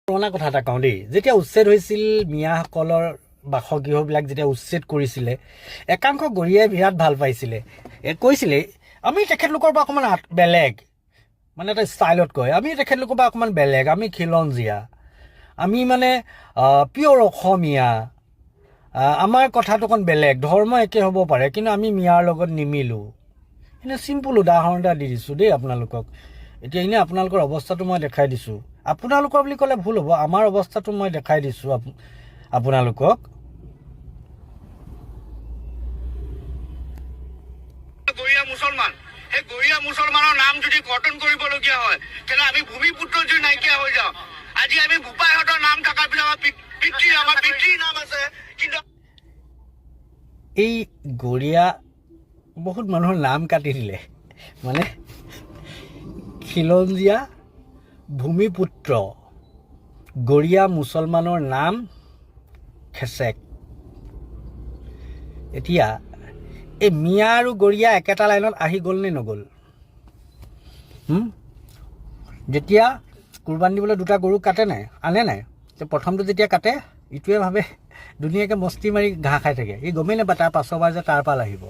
পুৰণা কথা এটা কওঁ দেই, যেতিয়া উচ্ছেদ হৈছিল মিয়াসকলৰ বাসগৃহবিলাক যেতিয়া উচ্ছেদ কৰিছিলে, একাংশ গৰিয়াই বিৰাট ভাল পাইছিলে, কৈছিলে আমি তেখেতলোকৰ পৰা অকণমান বেলেগ, মানে এটা ষ্টাইলত কয় আমি তেখেতলোকৰ পৰা অকণমান বেলেগ, আমি খিলঞ্জীয়া, আমি মানে পিয়'ৰ অসমীয়া, আমাৰ কথাটো অকণ বেলেগ, ধৰ্ম একে হ'ব পাৰে কিন্তু আমি মিয়াৰ লগত নিমিলো। এনে চিম্পুল উদাহৰণ এটা দি দিছোঁ দেই আপোনালোকক। এতিয়া এনেই আপোনালোকৰ অৱস্থাটো মই দেখাই দিছোঁ, আপোনালোকৰ বুলি ক'লে ভুল হ'ব, আমাৰ অৱস্থাটো মই দেখাই দিছোঁ আপোনালোকক। গৰিয়া মুছলমান, সেই গৰিয়া মুছলমানৰ নাম যদি কৰ্তন কৰিবলগীয়া হয় তেতিয়াহ'লে আমি ভূমিপুত্ৰ যদি নাইকিয়া হৈ যাওঁ। আজি আমি বোপাইহঁতৰ নাম থকাৰ পিছত আমাৰ পিতৃৰ নাম আছে, কিন্তু এই গৰিয়া বহুত মানুহৰ নাম কাটি দিলে, মানে খিলঞ্জীয়া ভূমিপুত্ৰ গৰিয়া মুছলমানৰ নাম খেচেক। এতিয়া এই মিয়া আৰু গৰিয়া একেটা লাইনত আহি গ'ল নে নগ'ল? যেতিয়া কুৰবান দিবলৈ দুটা গৰু কাটে নাই, আনে নাই, প্ৰথমটো যেতিয়া কাটে ইটোৱে ভাবে ধুনীয়াকৈ মস্তি মাৰি ঘাঁহ খাই থাকে, ই গমেই নাপায় তাৰ পাছৰবাৰ যে তাৰ পাল আহিব।